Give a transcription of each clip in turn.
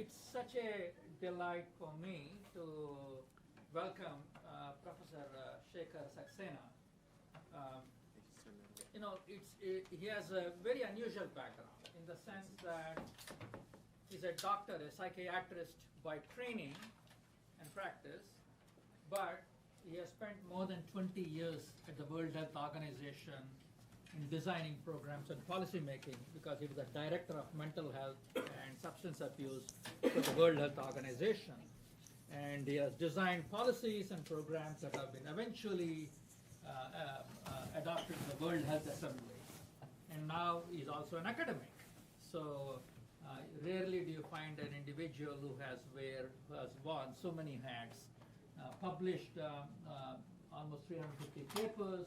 It's such a delight for me to welcome Professor Shekhar Saxena. He has a very unusual background in the sense that he's a doctor, a psychiatrist by training and practice, but he has spent more than 20 years at the World Health Organization in designing programs and policy making, because he was the director of mental health and substance abuse for the World Health Organization. And he has designed policies and programs that have been eventually adopted in the World Health Assembly. And now he's also an academic. So rarely do you find an individual who has worn so many hats, published almost 350 papers,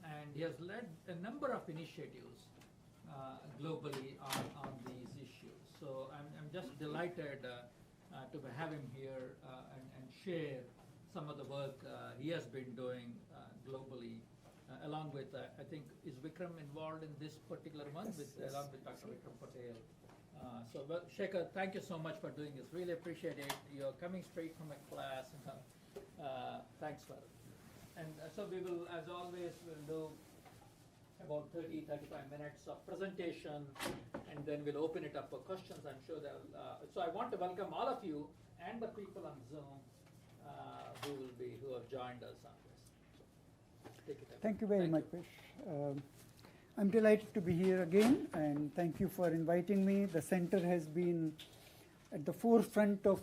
and he has led a number of initiatives globally on these issues. So I'm just delighted to have him here and share some of the work he has been doing globally, along with, I think, is Vikram involved in this particular one, Yes. Along with Dr. Vikram Patel. Shekhar, thank you so much for doing this. Really appreciate it. You're coming straight from a class. Thanks for it. And so we will, as always, we'll do about 30, 35 minutes of presentation, and then we'll open it up for questions. I'm sure that. So I want to welcome all of you and the people on Zoom who have joined us on this. Take it away. Thank you very much, Vish. I'm delighted to be here again, and thank you for inviting me. The center has been at the forefront of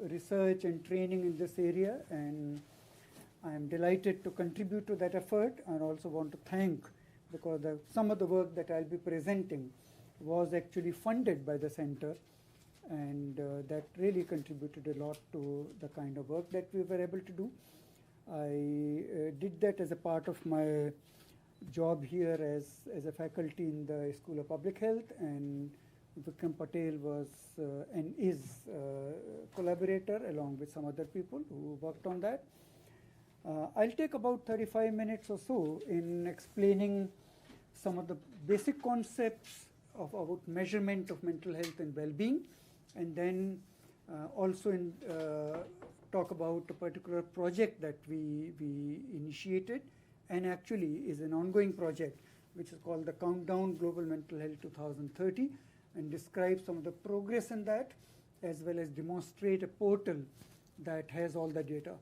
research and training in this area, and I'm delighted to contribute to that effort. And also want to thank, because some of the work that I'll be presenting was actually funded by the center, and that really contributed a lot to the kind of work that we were able to do. I did that as a part of my job here as a faculty in the School of Public Health, and Vikram Patel was and is a collaborator along with some other people who worked on that. I'll take about 35 minutes or so in explaining some of the basic concepts about measurement of mental health and well-being, and then also talk about a particular project that we initiated, and actually is an ongoing project, which is called the Countdown Global Mental Health 2030, and describe some of the progress in that, as well as demonstrate a portal that has all the data,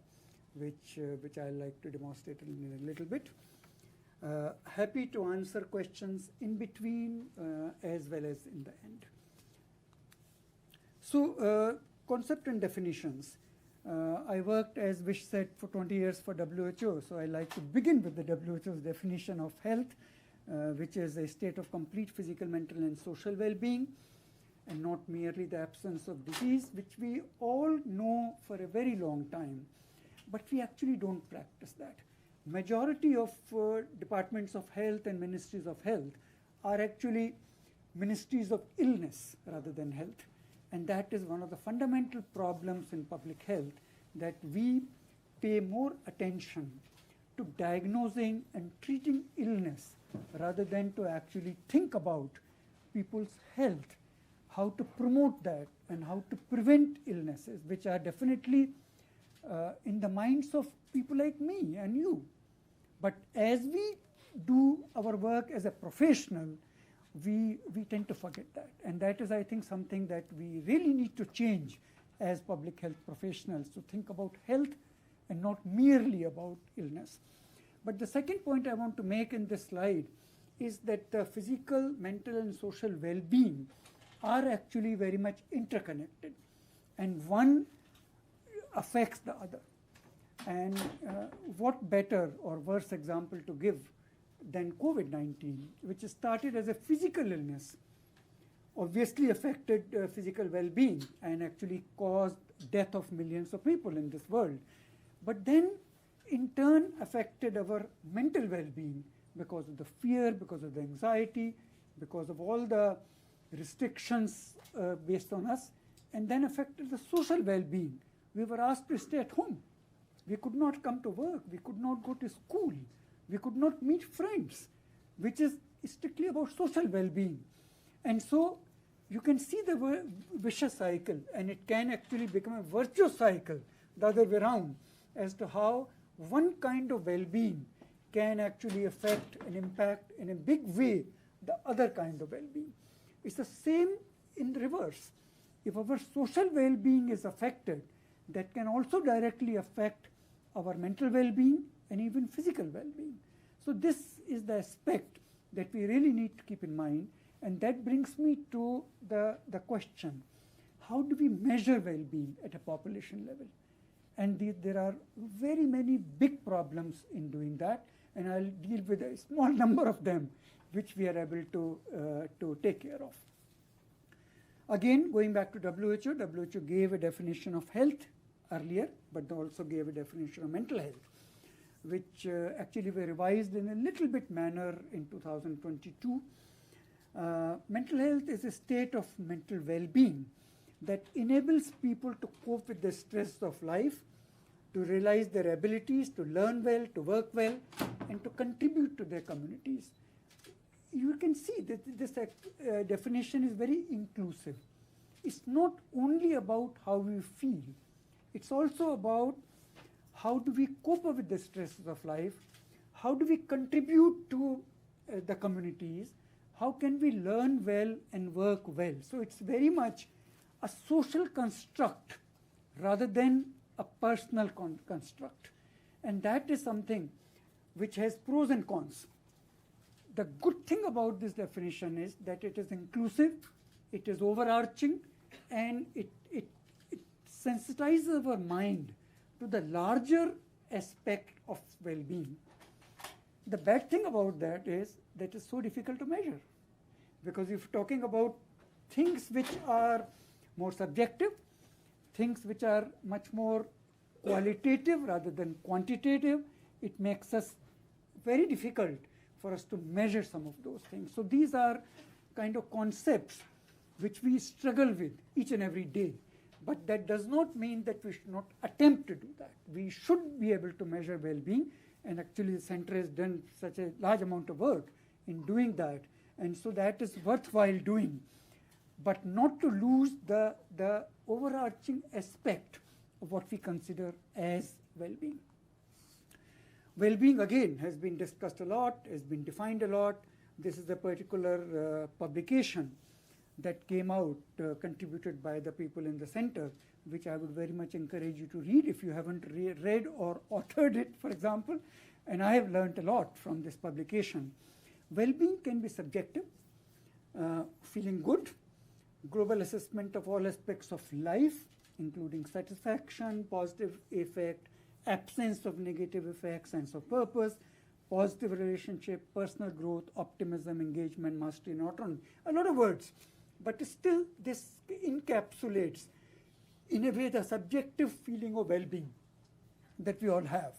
which I'd like to demonstrate in a little bit. Happy to answer questions in between as well as in the end. So, concept and definitions. I worked, as Vish said, for 20 years for WHO, so I like to begin with the WHO's definition of health, which is a state of complete physical, mental, and social well-being, and not merely the absence of disease, which we all know for a very long time, but we actually don't practice that. Majority of departments of health and ministries of health are actually ministries of illness rather than health. And that is one of the fundamental problems in public health, that we pay more attention to diagnosing and treating illness rather than to actually think about people's health, how to promote that, and how to prevent illnesses, which are definitely in the minds of people like me and you. But as we do our work as a professional, we tend to forget that. And that is, I think, something that we really need to change as public health professionals, to think about health and not merely about illness. But the second point I want to make in this slide is that the physical, mental, and social well-being are actually very much interconnected, and one affects the other. And what better or worse example to give than COVID-19, which started as a physical illness, obviously affected physical well-being and actually caused death of millions of people in this world, but then in turn affected our mental well-being because of the fear, because of the anxiety, because of all the restrictions based on us, and then affected the social well-being. We were asked to stay at home. We could not come to work. We could not go to school. We could not meet friends, which is strictly about social well-being. And so you can see the vicious cycle, and it can actually become a virtuous cycle the other way around, as to how one kind of well-being can actually affect and impact in a big way the other kind of well-being. It's the same in the reverse. If our social well-being is affected, that can also directly affect our mental well-being and even physical well-being. So this is the aspect that we really need to keep in mind, and that brings me to the question, how do we measure well-being at a population level? And there are very many big problems in doing that, and I'll deal with a small number of them which we are able to take care of. Again, going back to WHO gave a definition of health earlier, but they also gave a definition of mental health, which actually were revised in a little bit manner in 2022. Mental health is a state of mental well-being that enables people to cope with the stress of life, to realize their abilities, to learn well, to work well, and to contribute to their communities. You can see that this definition is very inclusive. It's not only about how we feel, it's also about how do we cope with the stresses of life, how do we contribute to the communities, how can we learn well and work well. So it's very much a social construct rather than a personal construct. And that is something which has pros and cons. The good thing about this definition is that it is inclusive, it is overarching, and it sensitizes our mind to the larger aspect of well-being. The bad thing about that is that it's so difficult to measure, because if you're talking about things which are more subjective, things which are much more qualitative rather than quantitative, it makes us very difficult for us to measure some of those things. So these are kind of concepts which we struggle with each and every day. But that does not mean that we should not attempt to do that. We should be able to measure well-being, and actually the center has done such a large amount of work in doing that. And so that is worthwhile doing, but not to lose the overarching aspect of what we consider as well-being. Well-being, again, has been discussed a lot, has been defined a lot. This is a particular publication that came out, contributed by the people in the center, which I would very much encourage you to read if you haven't read or authored it, for example. And I have learned a lot from this publication. Well-being can be subjective, feeling good, global assessment of all aspects of life, including satisfaction, positive effect, absence of negative effects, sense of purpose, positive relationship, personal growth, optimism, engagement, mastery, and autonomy. A lot of words, but still this encapsulates, in a way, the subjective feeling of well-being that we all have.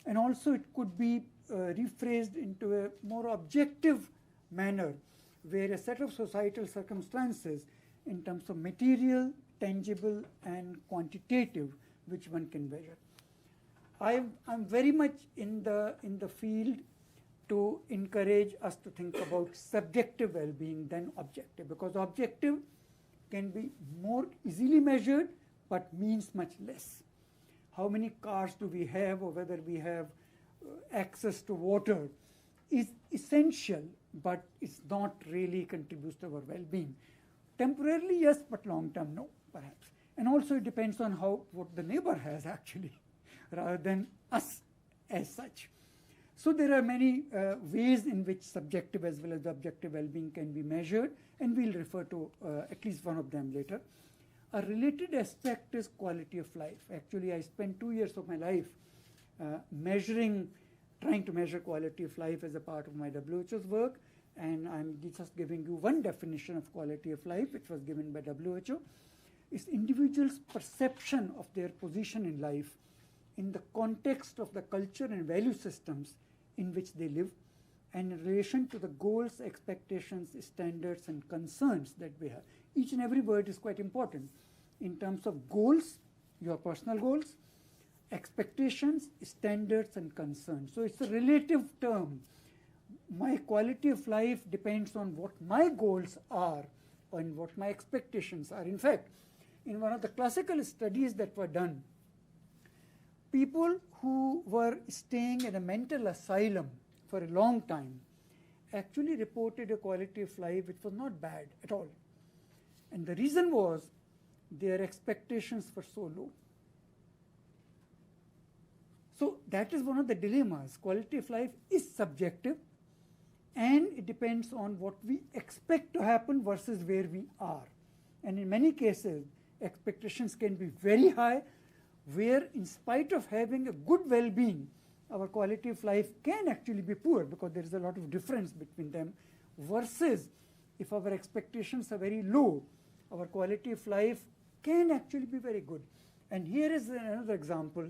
And also it could be rephrased into a more objective manner, where a set of societal circumstances in terms of material, tangible, and quantitative, which one can measure. I'm very much in the field to encourage us to think about subjective well-being than objective, because objective can be more easily measured but means much less. How many cars do we have, or whether we have access to water, is essential, but it's not really contributes to our well-being. Temporarily, yes, but long-term, no, perhaps. And also it depends on what the neighbor has actually, rather than us as such. So there are many ways in which subjective as well as objective well-being can be measured, and we'll refer to at least one of them later. A related aspect is quality of life. Actually, I spent 2 years of my life trying to measure quality of life as a part of my WHO's work, and I'm just giving you one definition of quality of life, which was given by WHO. It's individuals' perception of their position in life in the context of the culture and value systems in which they live, and in relation to the goals, expectations, standards, and concerns that we have. Each and every word is quite important. In terms of goals, your personal goals, expectations, standards, and concerns. So it's a relative term. My quality of life depends on what my goals are and what my expectations are. In fact, in one of the classical studies that were done, people who were staying in a mental asylum for a long time actually reported a quality of life which was not bad at all. And the reason was their expectations were so low. So that is one of the dilemmas. Quality of life is subjective, and it depends on what we expect to happen versus where we are. And in many cases, expectations can be very high, where in spite of having a good well-being, our quality of life can actually be poor because there is a lot of difference between them, versus if our expectations are very low, our quality of life can actually be very good. And here is another example.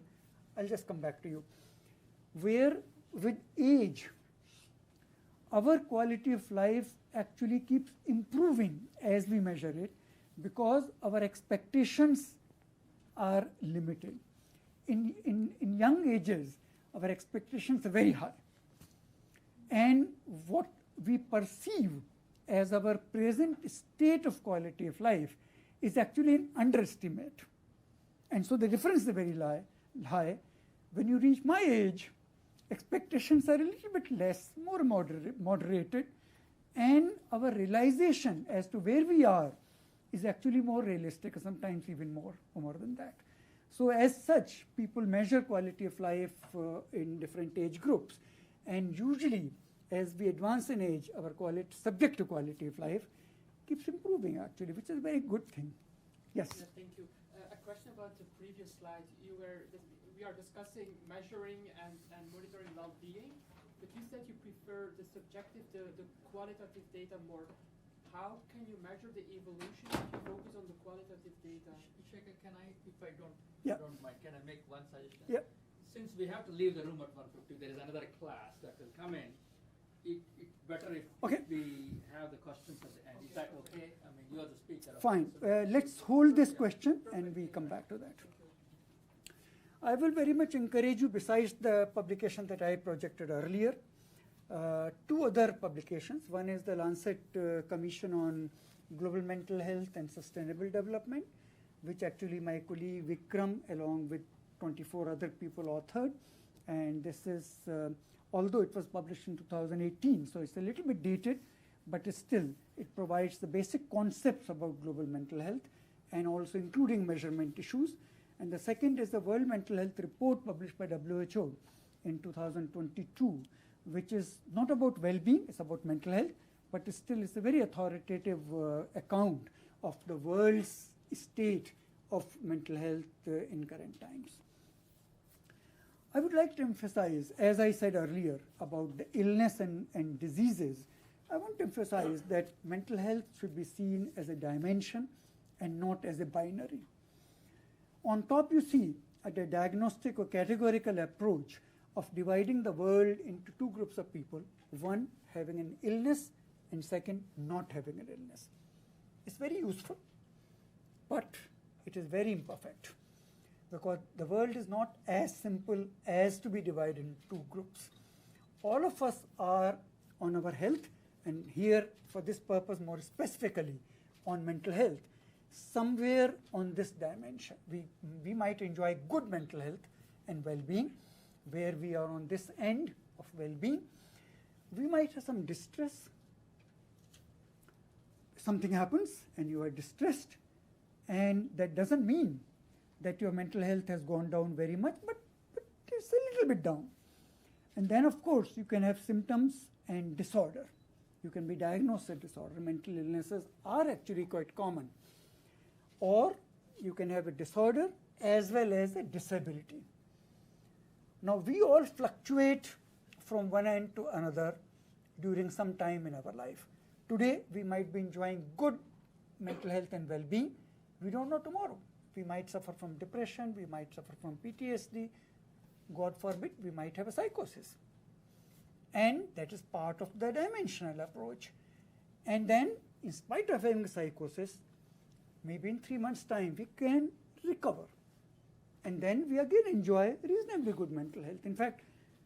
I'll just come back to you, where with age, our quality of life actually keeps improving as we measure it because our expectations are limited. In young ages, our expectations are very high. And what we perceive as our present state of quality of life is actually an underestimate. And so the difference is very high. When you reach my age, expectations are a little bit less, more moderated, and our realization as to where we are is actually more realistic, sometimes even more than that. So as such, people measure quality of life in different age groups. And usually, as we advance in age, our subjective quality of life keeps improving actually, which is a very good thing. Yes? Yeah, thank you. A question about the previous slide. We are discussing measuring and monitoring well-being, but you said you prefer the subjective, the qualitative data more. How can you measure the evolution if you focus on the qualitative data? Shekhar, can I, if I don't mind, can I make one suggestion? Yeah. Since we have to leave the room at 1:50, there is another class that will come in. It's better if we have the questions at the end. Is that okay? I mean, you are the speaker. Fine. Let's hold this question and we come back to that. I will very much encourage you, besides the publication that I projected earlier, two other publications. One is the Lancet Commission on Global Mental Health and Sustainable Development, which actually my colleague Vikram, along with 24 other people, authored. And this is, although it was published in 2018, so it's a little bit dated, but still, it provides the basic concepts about global mental health and also including measurement issues. And the second is the World Mental Health Report published by WHO in 2022, which is not about well-being, it's about mental health, but still it's a very authoritative account of the world's state of mental health in current times. I would like to emphasize, as I said earlier, about the illness and diseases, I want to emphasize that mental health should be seen as a dimension and not as a binary. On top, you see a diagnostic or categorical approach of dividing the world into two groups of people, one having an illness and second not having an illness. It's very useful, but it is very imperfect because the world is not as simple as to be divided into two groups. All of us are on our health, and here for this purpose more specifically on mental health, somewhere on this dimension. We might enjoy good mental health and well-being, where we are on this end of well-being. We might have some distress. Something happens and you are distressed, and that doesn't mean that your mental health has gone down very much, but it's a little bit down. And then, of course, you can have symptoms and disorder. You can be diagnosed with disorder. Mental illnesses are actually quite common. Or you can have a disorder as well as a disability. Now, we all fluctuate from one end to another during some time in our life. Today, we might be enjoying good mental health and well-being. We don't know tomorrow. We might suffer from depression, we might suffer from PTSD. God forbid, we might have a psychosis. And that is part of the dimensional approach. And then, in spite of having a psychosis, maybe in 3 months' time, we can recover. And then we again enjoy reasonably good mental health. In fact,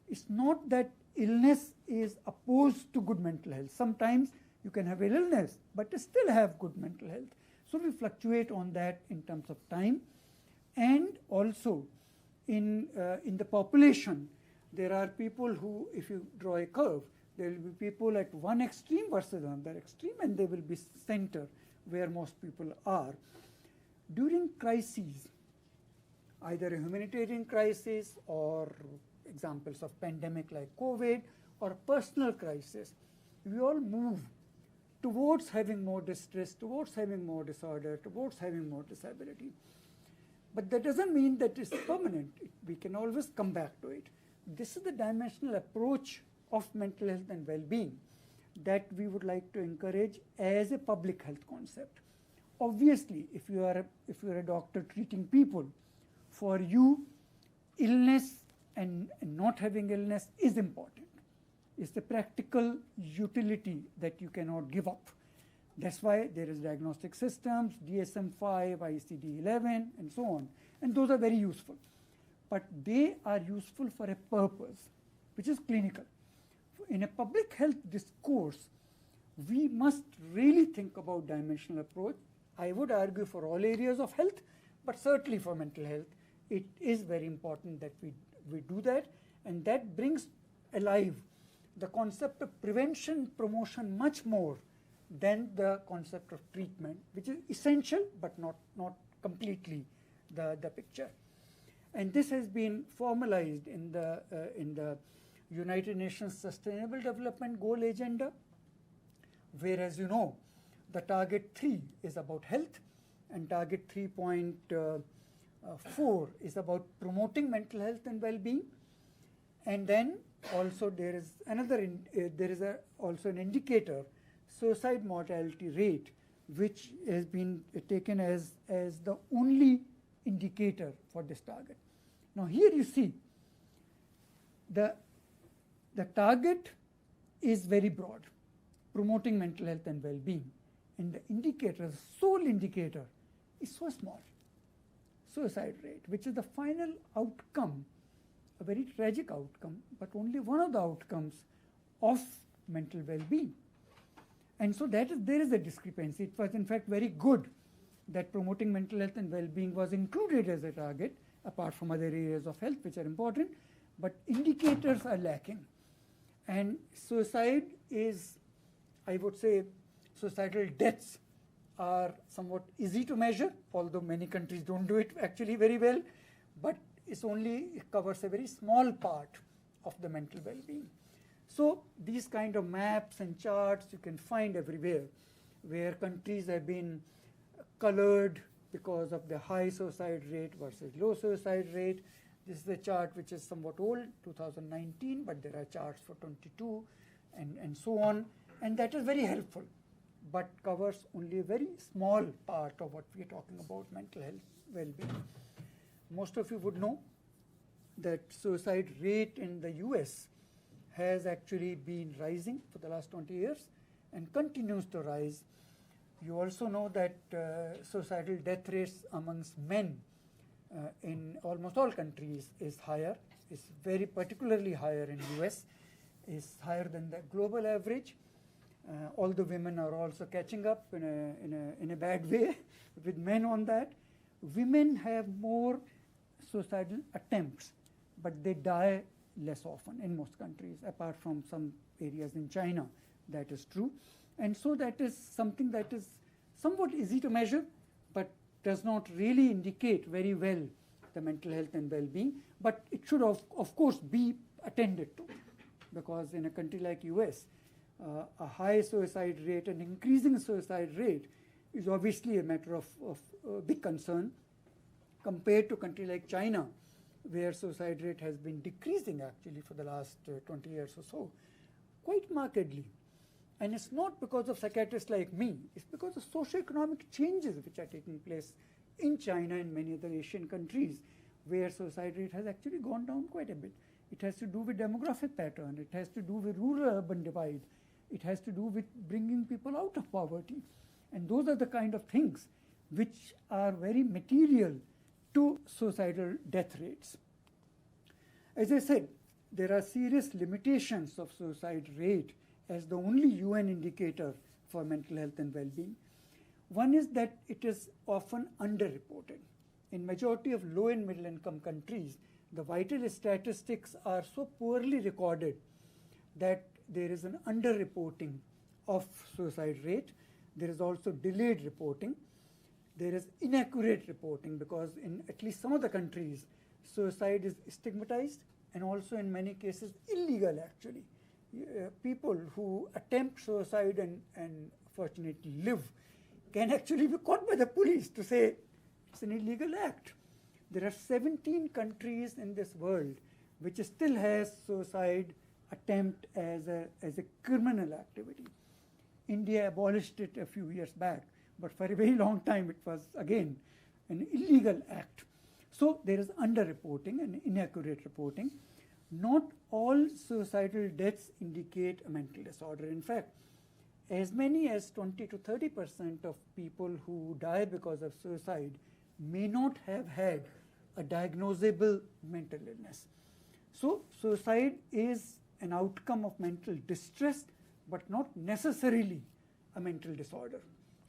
it's not that illness is opposed to good mental health. Sometimes You can have illness, but still have good mental health. So we fluctuate on that in terms of time. And also in the population, there are people who, if you draw a curve, there will be people at one extreme versus another extreme, and they will be center where most people are. During crises, either a humanitarian crisis or examples of pandemic like COVID or personal crisis, we all move towards having more distress, towards having more disorder, towards having more disability. But that doesn't mean that it's permanent. We can always come back to it. This is the dimensional approach of mental health and well-being that we would like to encourage as a public health concept. Obviously, if you are a doctor treating people, for you, illness and not having illness is important. It's the practical utility that you cannot give up. That's why there is diagnostic systems, DSM-5, ICD-11, and so on. And those are very useful. But they are useful for a purpose, which is clinical. In a public health discourse, we must really think about dimensional approach. I would argue for all areas of health, but certainly for mental health, it is very important that we do that. And that brings alive the concept of prevention, promotion much more than the concept of treatment, which is essential but not completely the picture. And this has been formalized in the United Nations Sustainable Development Goal Agenda, where, as you know, the target 3 is about health, and target 3.4 is about promoting mental health and well-being. And then also there is also an indicator, suicide mortality rate, which has been taken as the only indicator for this target. Now here you see the target is very broad, promoting mental health and well-being, and the indicator, the sole indicator, is so small, suicide rate, which is the final outcome, a very tragic outcome, but only one of the outcomes of mental well-being. And so there is a discrepancy. It was in fact very good that promoting mental health and well-being was included as a target, apart from other areas of health which are important, but indicators are lacking. And suicide is, I would say, suicidal deaths are somewhat easy to measure, although many countries don't do it actually very well, but it covers a very small part of the mental well-being. So these kind of maps and charts you can find everywhere, where countries have been colored because of the high suicide rate versus low suicide rate. This is a chart which is somewhat old, 2019, but there are charts for 22 and so on. And that is very helpful, but covers only a very small part of what we are talking about, mental health well-being. Most of you would know that suicide rate in the US has actually been rising for the last 20 years and continues to rise. You also know that suicidal death rates amongst men in almost all countries is higher. It's very particularly higher in US, is higher than the global average. Although women are also catching up in a bad way with men on that. Women have more suicidal attempts, but they die less often in most countries, apart from some areas in China. That is true. And so that is something that is somewhat easy to measure, but does not really indicate very well the mental health and well-being. But it should, of course, be attended to, because in a country like US, a high suicide rate and increasing suicide rate is obviously a matter of big concern, compared to a country like China, where suicide rate has been decreasing actually for the last 20 years or so, quite markedly. And it's not because of psychiatrists like me, it's because of socioeconomic changes which are taking place in China and many other Asian countries, where suicide rate has actually gone down quite a bit. It has to do with demographic pattern, it has to do with rural-urban divide, it has to do with bringing people out of poverty. And those are the kind of things which are very material to suicidal death rates. As I said, there are serious limitations of suicide rate as the only UN indicator for mental health and well-being. One is that it is often underreported. In majority of low and middle income countries, the vital statistics are so poorly recorded that there is an underreporting of suicide rate. There is also delayed reporting. There is inaccurate reporting because in at least some of the countries, suicide is stigmatized and also in many cases illegal actually. People who attempt suicide and fortunately live can actually be caught by the police to say it's an illegal act. There are 17 countries in this world which still has suicide attempt as a criminal activity. India abolished it a few years back, but for a very long time it was again an illegal act. So there is underreporting and inaccurate reporting. Not all suicidal deaths indicate a mental disorder. In fact, as many as 20 to 30% of people who die because of suicide may not have had a diagnosable mental illness. So suicide is an outcome of mental distress, but not necessarily a mental disorder.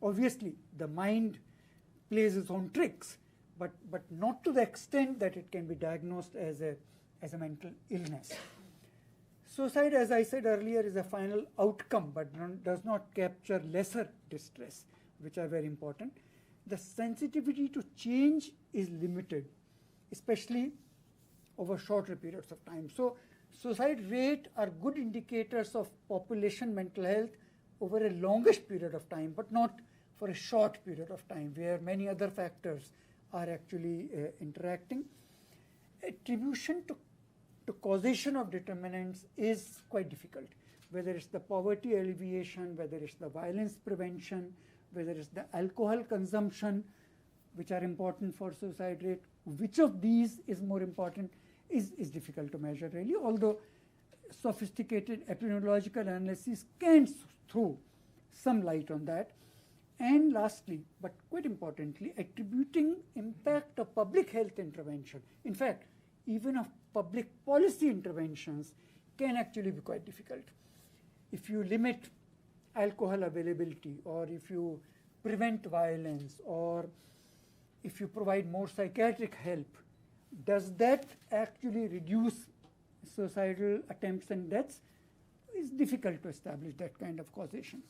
Obviously, the mind plays its own tricks, but not to the extent that it can be diagnosed as a mental illness. Suicide, as I said earlier, is a final outcome, but does not capture lesser distress, which are very important. The sensitivity to change is limited, especially over shorter periods of time. So suicide rate are good indicators of population mental health over a longish period of time, but not for a short period of time, where many other factors are actually interacting. Attribution to causation of determinants is quite difficult, whether it's the poverty alleviation, whether it's the violence prevention, whether it's the alcohol consumption, which are important for suicide rate. Which of these is more important is difficult to measure really, although sophisticated epidemiological analysis can throw some light on that. And lastly, but quite importantly, attributing impact of public health intervention. In fact, even of public policy interventions can actually be quite difficult. If you limit alcohol availability, or if you prevent violence, or if you provide more psychiatric help, does that actually reduce suicidal attempts and deaths? It's difficult to establish that kind of causation.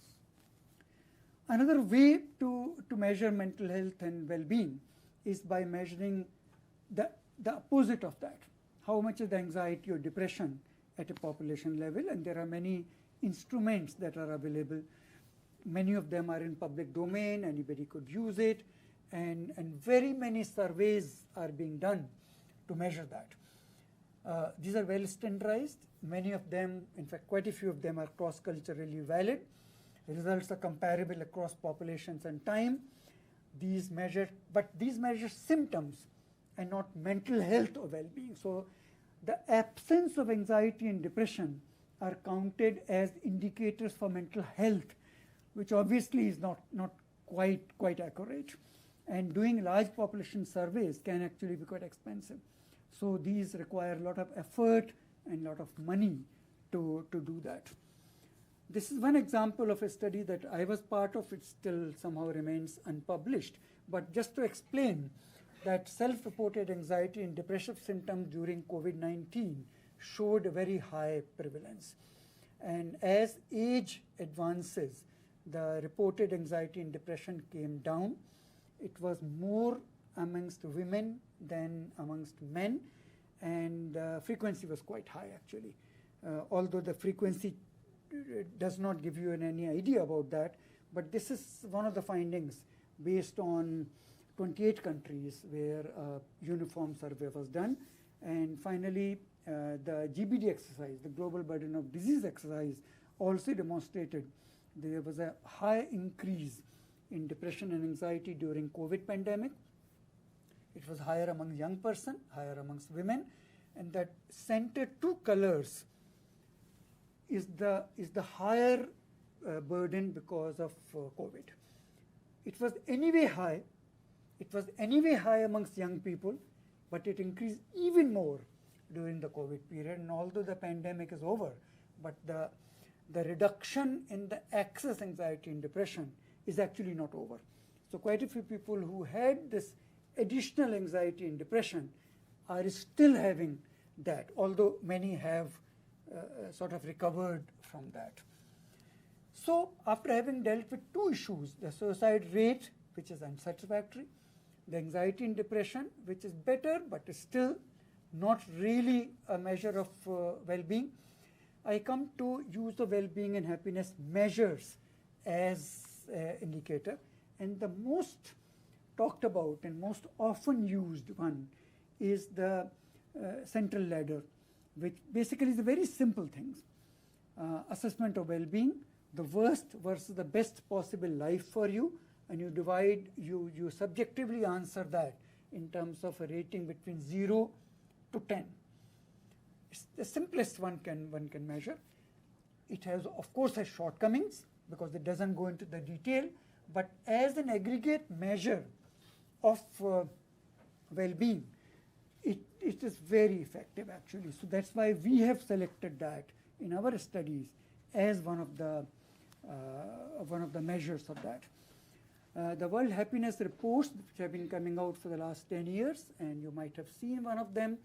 Another way to measure mental health and well-being is by measuring the opposite of that. How much is the anxiety or depression at a population level? And there are many instruments that are available. Many of them are in public domain, anybody could use it, and very many surveys are being done to measure that. These are well standardized. Many of them, in fact quite a few of them, are cross-culturally valid. The results are comparable across populations and time. These measure symptoms and not mental health or well-being. So the absence of anxiety and depression are counted as indicators for mental health, which obviously is not quite accurate. And doing large population surveys can actually be quite expensive. So these require a lot of effort and a lot of money to do that. This is one example of a study that I was part of. It still somehow remains unpublished. But just to explain that self-reported anxiety and depressive symptoms during COVID-19 showed a very high prevalence. And as age advances, the reported anxiety and depression came down. It was more amongst women than amongst men, and frequency was quite high actually. Although the frequency does not give you any idea about that, but this is one of the findings based on 28 countries where a uniform survey was done. And finally, the GBD exercise, the Global Burden of Disease exercise, also demonstrated there was a high increase in depression and anxiety during COVID pandemic. It was higher among young person, higher amongst women, and that center two colors is the higher burden because of COVID. It was anyway high. It was anyway high amongst young people, but it increased even more during the COVID period. And although the pandemic is over, but the the reduction in the excess anxiety and depression is actually not over. So quite a few people who had this additional anxiety and depression are still having that, although many have sort of recovered from that. So after having dealt with two issues, the suicide rate, which is unsatisfactory, the anxiety and depression, which is better but is still not really a measure of well-being, I come to use the well-being and happiness measures as an indicator. And the most talked about and most often used one is the central ladder, which basically is a very simple things. Assessment of well-being, the worst versus the best possible life for you, and you divide, you subjectively answer that in terms of a rating between 0 to 10. It's the simplest one can measure. It has, of course, has shortcomings because it doesn't go into the detail, but as an aggregate measure of well-being, it is very effective actually. So that's why we have selected that in our studies as one of the measures of that. The World Happiness Reports, which have been coming out for the last 10 years, and you might have seen one of them.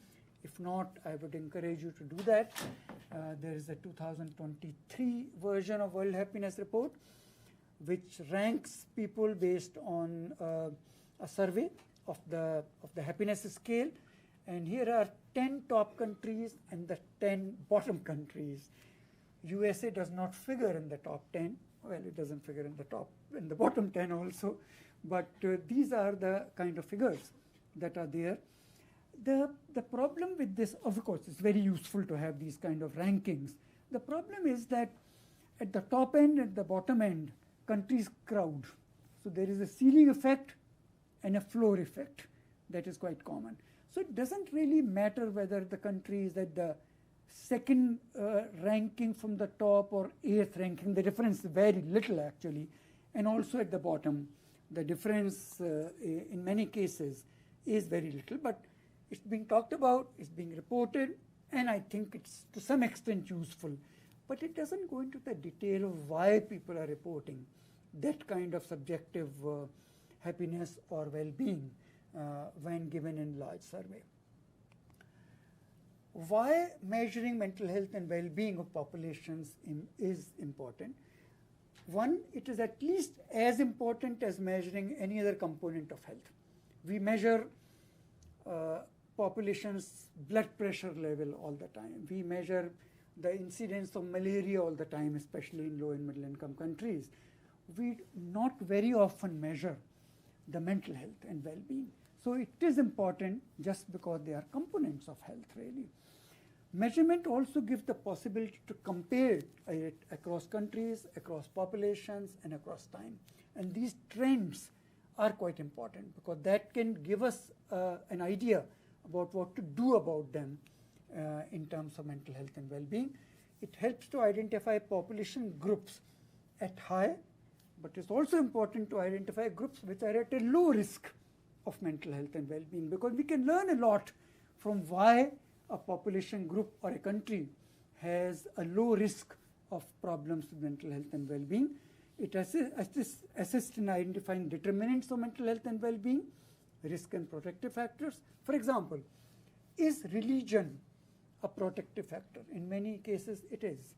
If not, I would encourage you to do that. There is a 2023 version of World Happiness Report, which ranks people based on a survey of the happiness scale. And here are 10 top countries and the 10 bottom countries. USA does not figure in the top 10. Well, it doesn't figure in the bottom 10 also, but these are the kind of figures that are there. The problem with this, of course, it's very useful to have these kind of rankings. The problem is that at the top end and the bottom end, countries crowd. So there is a ceiling effect and a floor effect that is quite common. So it doesn't really matter whether the country is at the second ranking from the top or 8th ranking. The difference is very little actually. And also at the bottom, the difference in many cases is very little. But it's being talked about, it's being reported, and I think it's to some extent useful. But it doesn't go into the detail of why people are reporting that kind of subjective happiness or well-being when given in large survey. Why measuring mental health and well-being of populations is important? One, it is at least as important as measuring any other component of health. We measure population's blood pressure level all the time. We measure the incidence of malaria all the time, especially in low and middle income countries. We not very often measure the mental health and well-being. So it is important just because they are components of health really. Measurement also gives the possibility to compare it across countries, across populations, and across time. And these trends are quite important because that can give us an idea about what to do about them in terms of mental health and well-being. It helps to identify population groups at high, but it's also important to identify groups which are at a low risk of mental health and well-being, because we can learn a lot from why a population group or a country has a low risk of problems with mental health and well-being. It assists in identifying determinants of mental health and well-being, risk and protective factors. For example, is religion a protective factor? In many cases it is,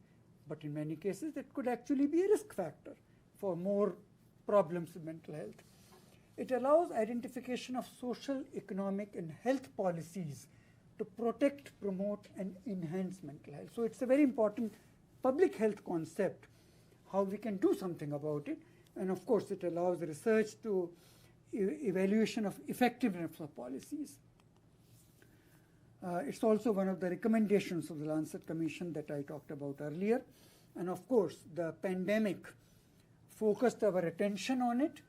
but in many cases it could actually be a risk factor for more problems with mental health. It allows identification of social, economic, and health policies to protect, promote, and enhance mental health. So it's a very important public health concept, how we can do something about it. And of course, it allows research to evaluation of effectiveness of policies. It's also one of the recommendations of the Lancet Commission that I talked about earlier. And of course, the pandemic focused our attention on it.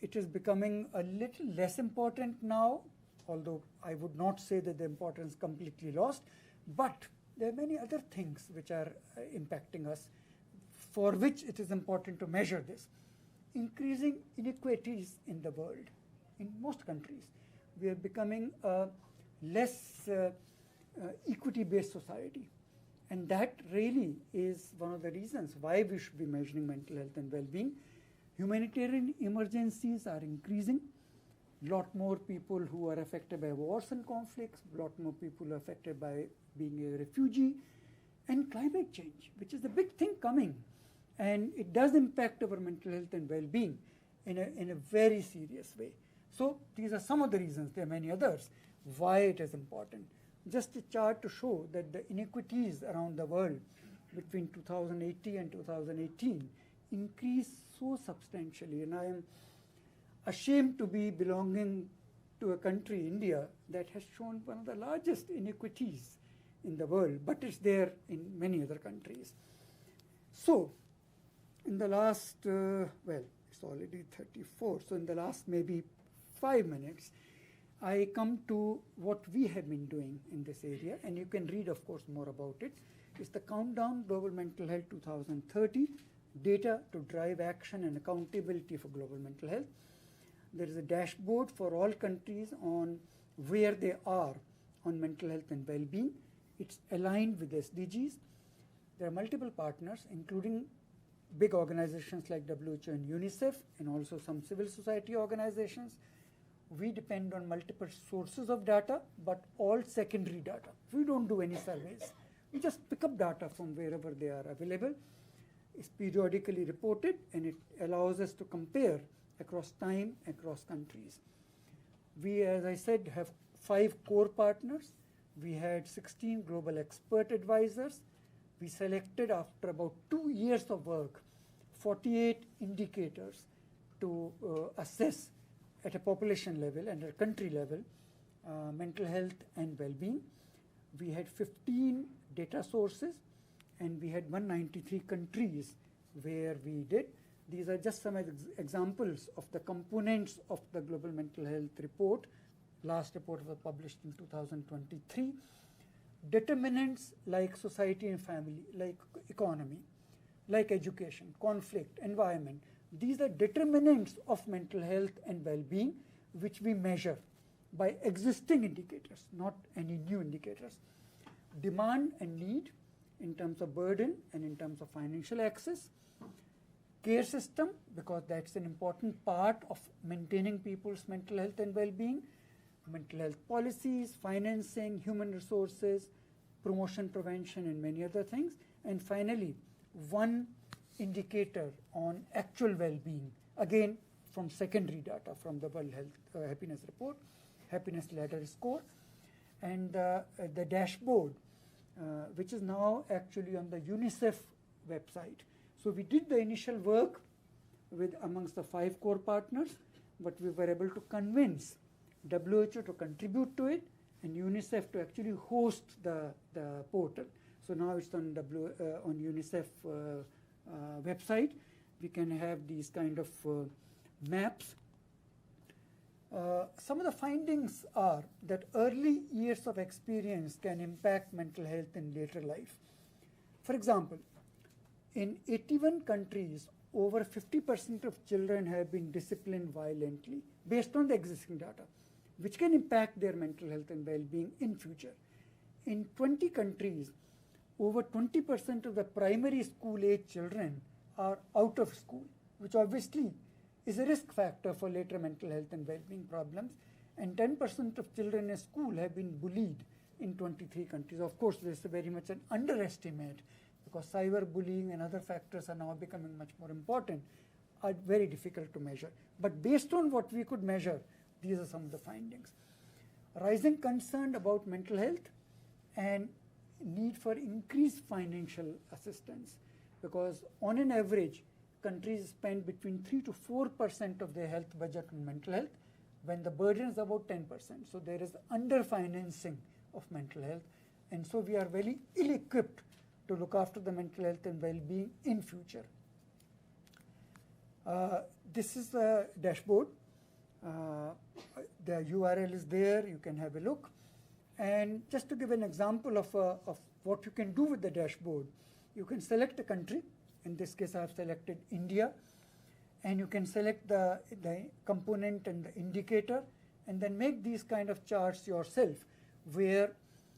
It is becoming a little less important now, although I would not say that the importance is completely lost, but there are many other things which are impacting us, for which it is important to measure this. Increasing inequities in the world, in most countries. We are becoming a less equity-based society. And that really is one of the reasons why we should be measuring mental health and well-being. Humanitarian emergencies are increasing. Lot more people who are affected by wars and conflicts, lot more people affected by being a refugee, and climate change, which is a big thing coming. And it does impact our mental health and well-being in a very serious way. So these are some of the reasons, there are many others, why it is important. Just a chart to show that the inequities around the world between 2080 and 2018 increased so substantially. And I am ashamed to be belonging to a country, India, that has shown one of the largest inequities in the world, but it's there in many other countries. So, in the last, well, it's already 34, so in the last maybe 5 minutes, I come to what we have been doing in this area, and you can read, of course, more about it. It's the Countdown Global Mental Health 2030, Data to Drive Action and Accountability for Global Mental Health. There is a dashboard for all countries on where they are on mental health and well-being. It's aligned with SDGs. There are multiple partners, including big organizations like WHO and UNICEF, and also some civil society organizations. We depend on multiple sources of data, but all secondary data. We don't do any surveys. We just pick up data from wherever they are available. It's periodically reported, and it allows us to compare across time, across countries. We, as I said, have 5 core partners. We had 16 global expert advisors. We selected, after about 2 years of work, 48 indicators to assess at a population level and at a country level mental health and well-being. We had 15 data sources, and we had 193 countries where we did. These are just some examples of the components of the Global Mental Health Report. Last report was published in 2023. Determinants like society and family, like economy, like education, conflict, environment. These are determinants of mental health and well-being, which we measure by existing indicators, not any new indicators. Demand and need in terms of burden and in terms of financial access. Care system, because that's an important part of maintaining people's mental health and well-being. Mental health policies, financing, human resources, promotion, prevention, and many other things. And finally, one indicator on actual well-being, again from secondary data from the World Health Happiness Report, Happiness Ladder Score, and the dashboard, which is now actually on the UNICEF website. So we did the initial work with amongst the 5 core partners, but we were able to convince WHO to contribute to it and UNICEF to actually host the portal. So now it's on UNICEF website. We can have these kind of maps. Some of the findings are that early years of experience can impact mental health in later life. For example, in 81 countries, over 50% of children have been disciplined violently based on the existing data, which can impact their mental health and well-being in future. In 20 countries, over 20% of the primary school-age children are out of school, which obviously is a risk factor for later mental health and well-being problems. And 10% of children in school have been bullied in 23 countries. Of course, this is very much an underestimate, because cyberbullying and other factors are now becoming much more important, are very difficult to measure. But based on what we could measure, these are some of the findings. Rising concern about mental health and need for increased financial assistance, because on an average, countries spend between 3 to 4% of their health budget on mental health, when the burden is about 10%. So there is underfinancing of mental health, and so we are very ill-equipped to look after the mental health and well-being in future. This is the dashboard. The URL is there, you can have a look. And just to give an example of what you can do with the dashboard, you can select a country. In this case, I have selected India. And you can select the component and the indicator, and then make these kind of charts yourself, where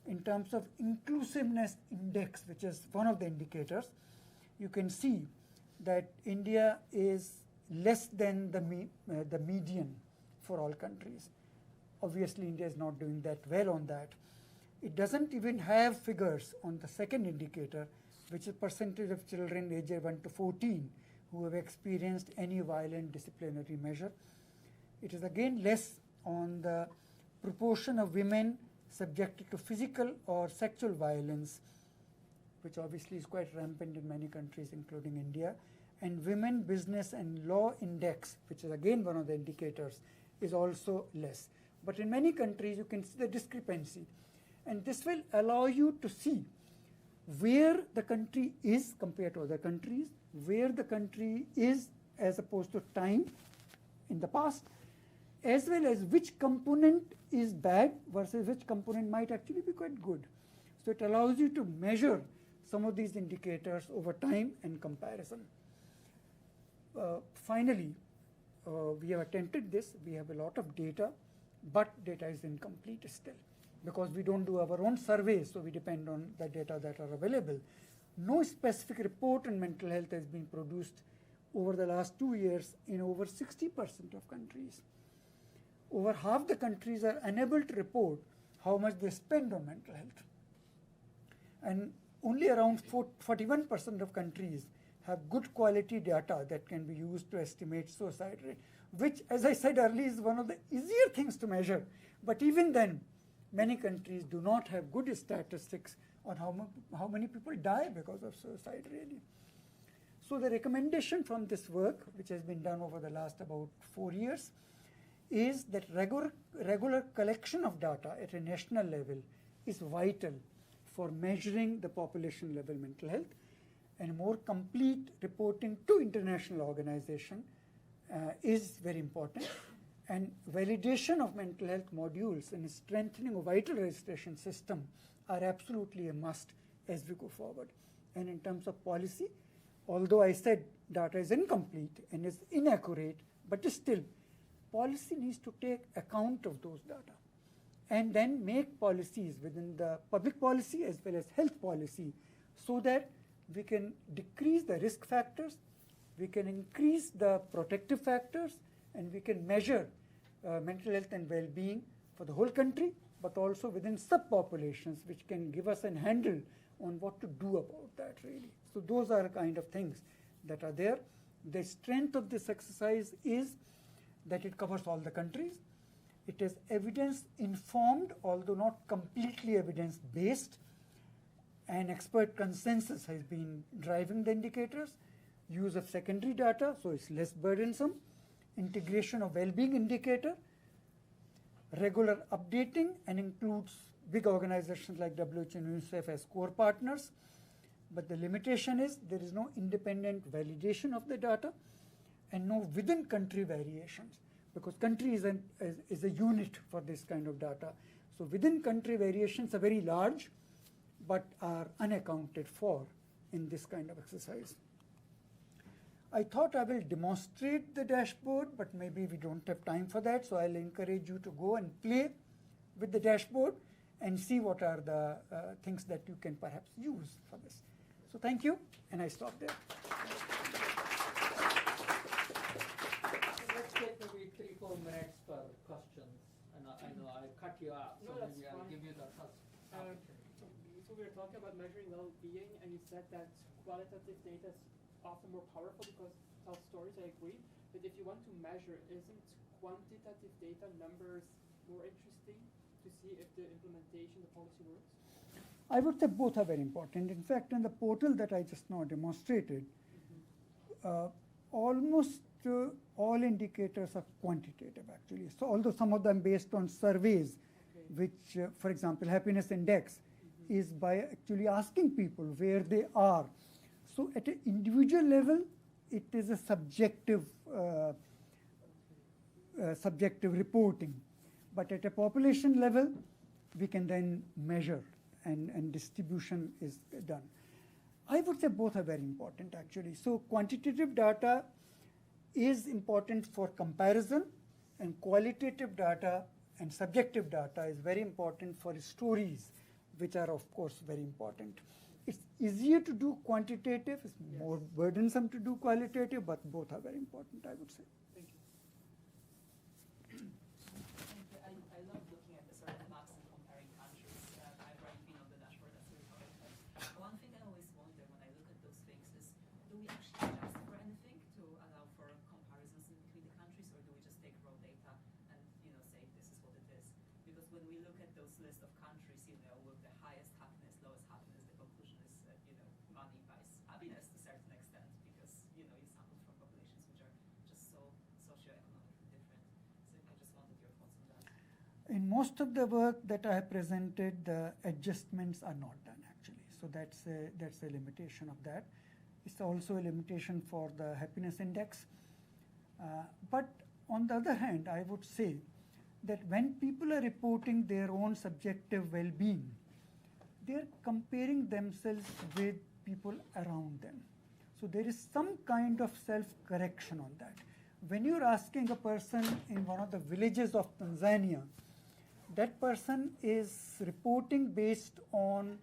in terms of inclusiveness index, which is one of the indicators, you can see that India is less than the median for all countries. Obviously, India is not doing that well on that. It doesn't even have figures on the second indicator, which is percentage of children aged 1 to 14 who have experienced any violent disciplinary measure. It is again less on the proportion of women subjected to physical or sexual violence, which obviously is quite rampant in many countries, including India. And women, business, and law index, which is again one of the indicators, is also less. But in many countries, you can see the discrepancy. And this will allow you to see where the country is compared to other countries, where the country is as opposed to time in the past, as well as which component is bad versus which component might actually be quite good. So it allows you to measure some of these indicators over time and comparison. Finally, we have attempted this. We have a lot of data, but data is incomplete still because we don't do our own surveys, so we depend on the data that are available. No specific report on mental health has been produced over the last 2 years in over 60% of countries. Over half the countries are unable to report how much they spend on mental health. And only around 41% of countries have good quality data that can be used to estimate suicide rate, which, as I said earlier, is one of the easier things to measure. But even then, many countries do not have good statistics on how many people die because of suicide, really. So the recommendation from this work, which has been done over the last about 4 years, is that regular collection of data at a national level is vital for measuring the population level mental health, and more complete reporting to international organization is very important. And validation of mental health modules and strengthening of vital registration system are absolutely a must as we go forward. And in terms of policy, although I said data is incomplete and is inaccurate, but still, policy needs to take account of those data and then make policies within the public policy as well as health policy so that we can decrease the risk factors, we can increase the protective factors, and we can measure mental health and well-being for the whole country, but also within subpopulations, which can give us a handle on what to do about that, really. So those are kind of things that are there. The strength of this exercise is that it covers all the countries. It is evidence-informed, although not completely evidence-based. And expert consensus has been driving the indicators. Use of secondary data, so it's less burdensome. Integration of well-being indicator. Regular updating, and includes big organizations like WHO and UNICEF as core partners. But the limitation is there is no independent validation of the data and no within country variations, because country is a unit for this kind of data. So within country variations are very large, but are unaccounted for in this kind of exercise. I thought I will demonstrate the dashboard, but maybe we don't have time for that, so I'll encourage you to go and play with the dashboard and see what are the things that you can perhaps use for this. So thank you, and I stop there. Let's take maybe 3-4 minutes for questions. And I know I cut you off, so No, that's maybe I'll fine. give you the first opportunity. So we were talking about measuring well-being, and you said that qualitative data is often more powerful because it tells stories. I agree. But if you want to measure, isn't quantitative data, numbers, more interesting to see if the implementation, the policy works? I would say both are very important. In fact, in the portal that I just now demonstrated, almost all indicators are quantitative, actually. So although some of them based on surveys, which, for example, happiness index is by actually asking people where they are. So at an individual level, it is a subjective reporting. But at a population level, we can then measure and distribution is done. I would say both are very important, actually. So quantitative data is important for comparison, and qualitative data and subjective data is very important for stories which are of course very important. It's easier to do quantitative, it's more burdensome to do qualitative, but both are very important, I would say. Thank you. I love looking at the sort of maps and comparing countries. I've already been on the dashboard, that's really fun. But one thing I always wonder when I look at those things is, do we actually adjust for anything to allow for comparisons between the countries, or do we just take raw data and say this is what it is? Because when we look at those list of countries, with the highest happiness, lowest happiness, the conclusion is money buys happiness to a certain extent, because you sample from populations which are just so socioeconomically different. So I just wanted your thoughts on that. In most of the work that I have presented, the adjustments are not done actually. So that's a limitation of that. It's also a limitation for the happiness index. But on the other hand, I would say that when people are reporting their own subjective well-being, they're comparing themselves with people around them. So there is some kind of self-correction on that. When you're asking a person in one of the villages of Tanzania, that person is reporting based on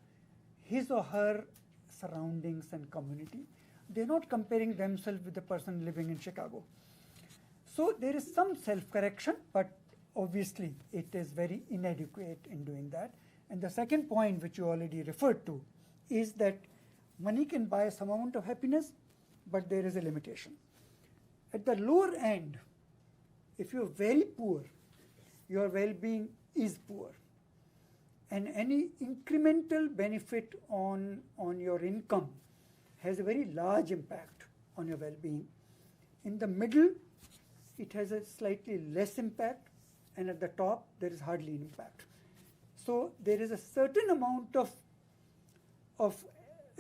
his or her surroundings and community. They're not comparing themselves with the person living in Chicago. So there is some self-correction, but obviously it is very inadequate in doing that. And the second point, which you already referred to, is that money can buy some amount of happiness, but there is a limitation. At the lower end, if you're very poor, your well-being is poor. And any incremental benefit on your income has a very large impact on your well-being. In the middle, it has a slightly less impact, and at the top, there is hardly an impact. So there is a certain amount of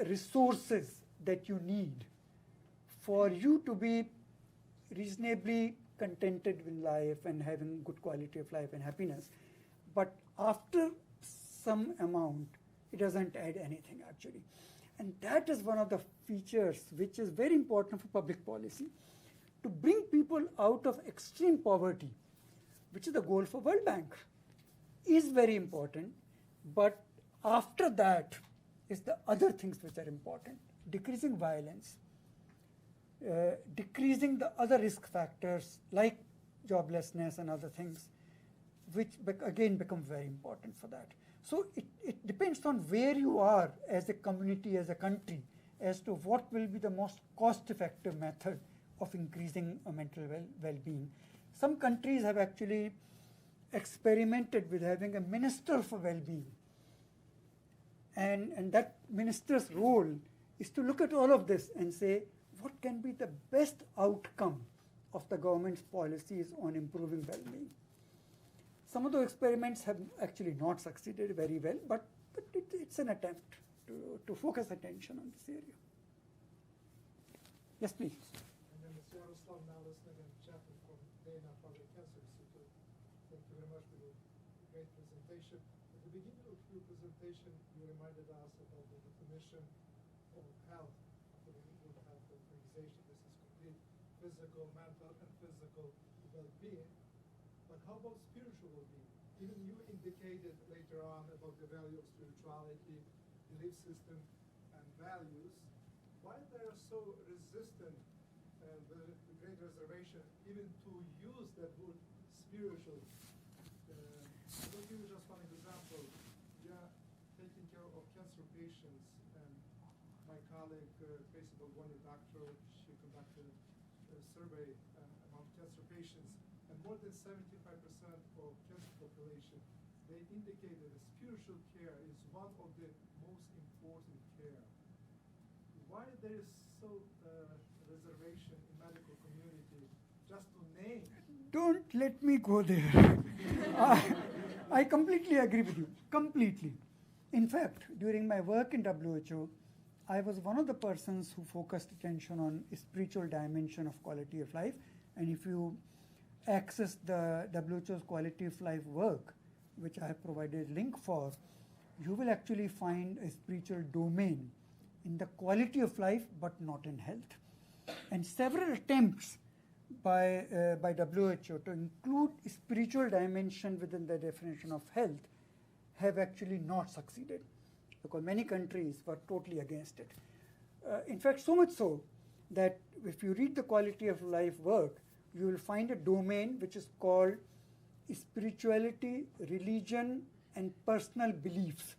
resources that you need for you to be reasonably contented with life and having good quality of life and happiness. But after some amount, it doesn't add anything actually. And that is one of the features which is very important for public policy, to bring people out of extreme poverty, which is the goal for World Bank, is very important. But after that is the other things which are important: decreasing violence, decreasing the other risk factors like joblessness and other things, which again become very important for that. So it depends on where you are as a community, as a country, as to what will be the most cost-effective method of increasing mental well-being. Some countries have actually experimented with having a minister for well-being. And that minister's role is to look at all of this and say, what can be the best outcome of the government's policies on improving well-being? Some of the experiments have actually not succeeded very well, but it's an attempt to focus attention on this area. Yes, please. And then Mr. Yaroslav, now listening and chatting from Dana Public Cancer Institute. Thank you very much for the great presentation. At the beginning of your presentation, you reminded us about the definition of health, of the good health organization. This is complete physical, mental, and physical well-being. But how about spiritual well-being? Even you indicated later on about the value of spirituality, belief system, and values. Why they are so resistant, the great reservation, even to use that word spiritual? I'll give you just one example. We are taking care of cancer patients, and my colleague, Tracy Bogwani, doctor, she conducted a survey among cancer patients, and more than 75% of cancer population, they indicated that spiritual care is one of the most important care. Why there is so reservation in medical community just to name? Don't let me go there. I completely agree with you, completely. In fact, during my work in WHO, I was one of the persons who focused attention on spiritual dimension of quality of life. And if you access the WHO's quality of life work, which I have provided a link for, you will actually find a spiritual domain in the quality of life, but not in health. And several attempts by WHO to include spiritual dimension within the definition of health have actually not succeeded, because many countries were totally against it. In fact, so much so that if you read the quality of life work, you will find a domain which is called spirituality, religion, and personal beliefs,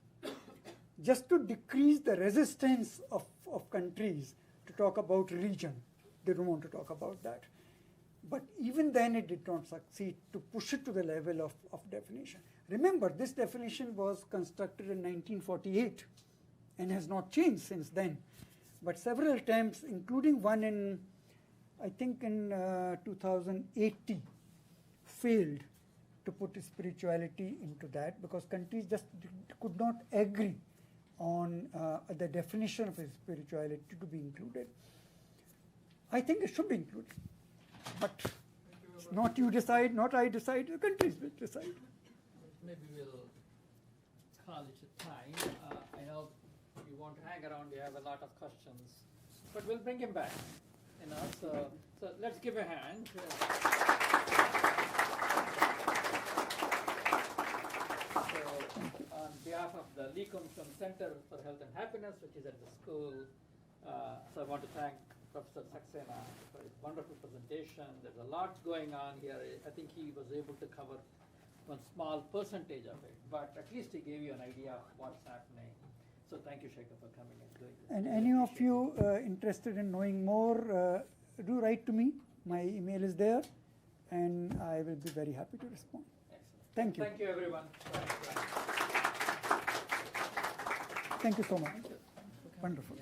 just to decrease the resistance of countries to talk about religion. They don't want to talk about that. But even then it did not succeed to push it to the level of definition. Remember, this definition was constructed in 1948 and has not changed since then. But several attempts, including one in, I think in 2080, failed to put spirituality into that, because countries just could not agree on the definition of spirituality to be included. I think it should be included, but not you decide, not I decide, the countries will decide. Maybe we'll call it a time. I know you want to hang around, we have a lot of questions, but we'll bring him back. So let's give a hand. So on behalf of the Lee Kumshon Center for Health and Happiness, which is at the school, so I want to thank Professor Saxena for his wonderful presentation. There's a lot going on here. I think he was able to cover one small percentage of it, but at least he gave you an idea of what's happening. So thank you, Shekhar, for coming and doing this. And any of you interested in knowing more, do write to me. My email is there, and I will be very happy to respond. Excellent. Thank you. Thank you, everyone. Thank you so much. Wonderful.